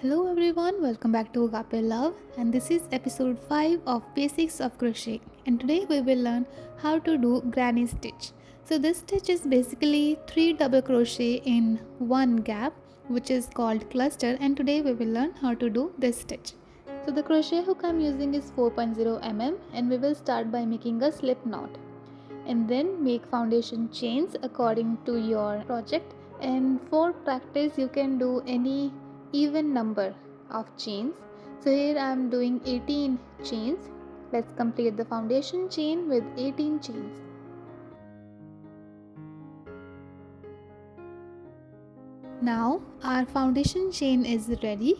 Hello everyone, welcome back to Agape Love, and this is episode 5 of Basics of Crochet. And today we will learn how to do granny stitch. So this stitch is basically 3 double crochet in one gap, which is called cluster, and today we will learn how to do this stitch. So the crochet hook I'm using is 4.0 mm, and we will start by making a slip knot and then make foundation chains according to your project. And for practice you can do any even number of chains. So here I am doing 18 chains. Let's complete the foundation chain with 18 chains. Now our foundation chain is ready,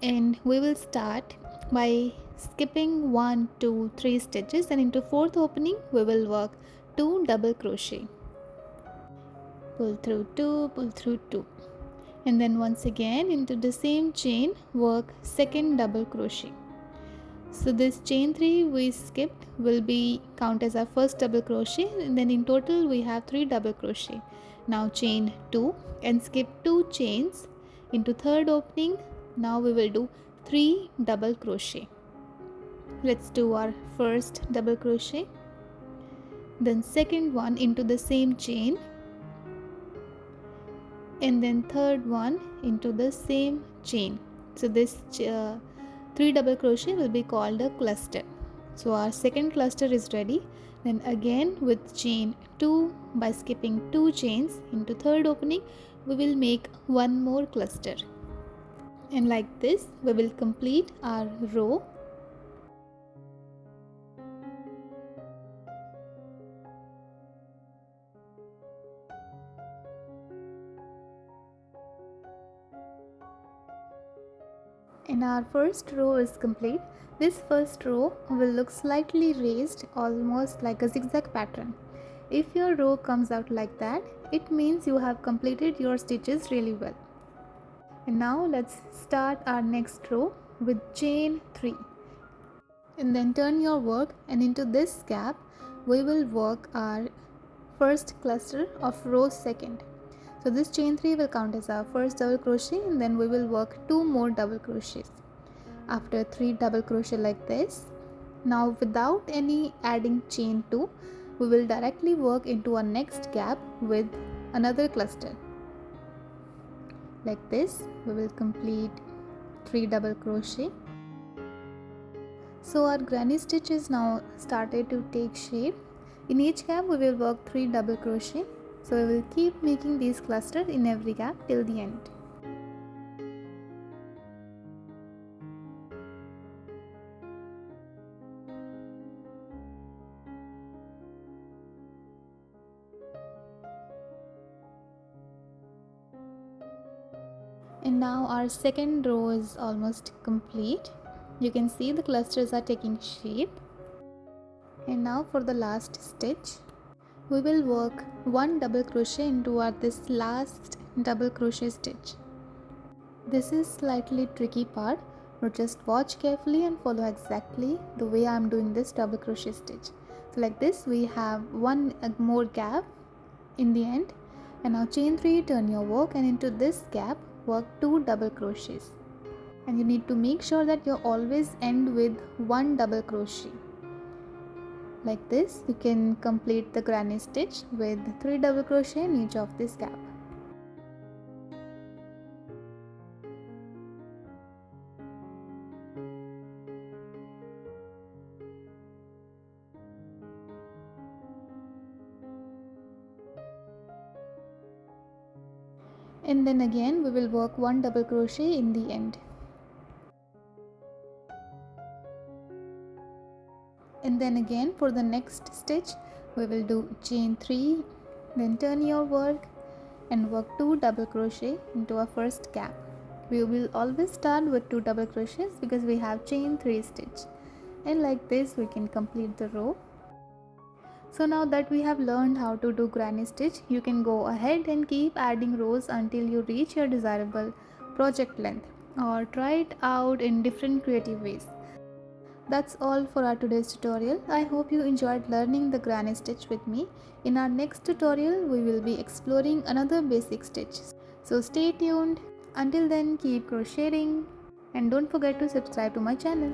and we will start by skipping 1 2 3 stitches, and into fourth opening we will work 2 double crochet. Pull through 2, pull through 2, and then once again into the same chain work second double crochet. So this chain 3 we skipped will be count as our first double crochet, and then in total we have 3 double crochet. Now chain 2 and skip 2 chains into third opening. Now we will do 3 double crochet. Let's do our first double crochet, then second one into the same chain, and then third one into the same chain. So this 3 double crochet will be called a cluster. So our second cluster is ready. Then again with chain 2, by skipping 2 chains into third opening, we will make one more cluster, and like this we will complete our row. And our first row is complete. This first row will look slightly raised, almost like a zigzag pattern. If your row comes out like that, it means you have completed your stitches really well. And now let's start our next row with chain 3. And then turn your work, and into this gap we will work our first cluster of row second. So this chain 3 will count as our first double crochet, and then we will work 2 more double crochets. After 3 double crochet like this, now without any adding chain 2, we will directly work into our next gap with another cluster. Like this we will complete 3 double crochet. So our granny stitch is now started to take shape. In each gap we will work 3 double crochet. So we will keep making these clusters in every gap till the end. And now our second row is almost complete. You can see the clusters are taking shape. And now for the last stitch, we will work 1 double crochet into this last double crochet stitch. This is slightly tricky part, but just watch carefully and follow exactly the way I am doing this double crochet stitch. So like this we have one more gap in the end, and now chain 3, turn your work, and into this gap work 2 double crochets. And you need to make sure that you always end with 1 double crochet. Like this you can complete the granny stitch with 3 double crochet in each of this gap. And then again we will work 1 double crochet in the end. And then again for the next stitch we will do chain 3, then turn your work and work 2 double crochet into our first gap. We will always start with 2 double crochets because we have chain 3 stitch, and like this we can complete the row. So now that we have learned how to do granny stitch, you can go ahead and keep adding rows until you reach your desirable project length, or try it out in different creative ways. That's all for our today's tutorial. I hope you enjoyed learning the granny stitch with me. In our next tutorial, we will be exploring another basic stitch. So stay tuned. Until then, keep crocheting and don't forget to subscribe to my channel.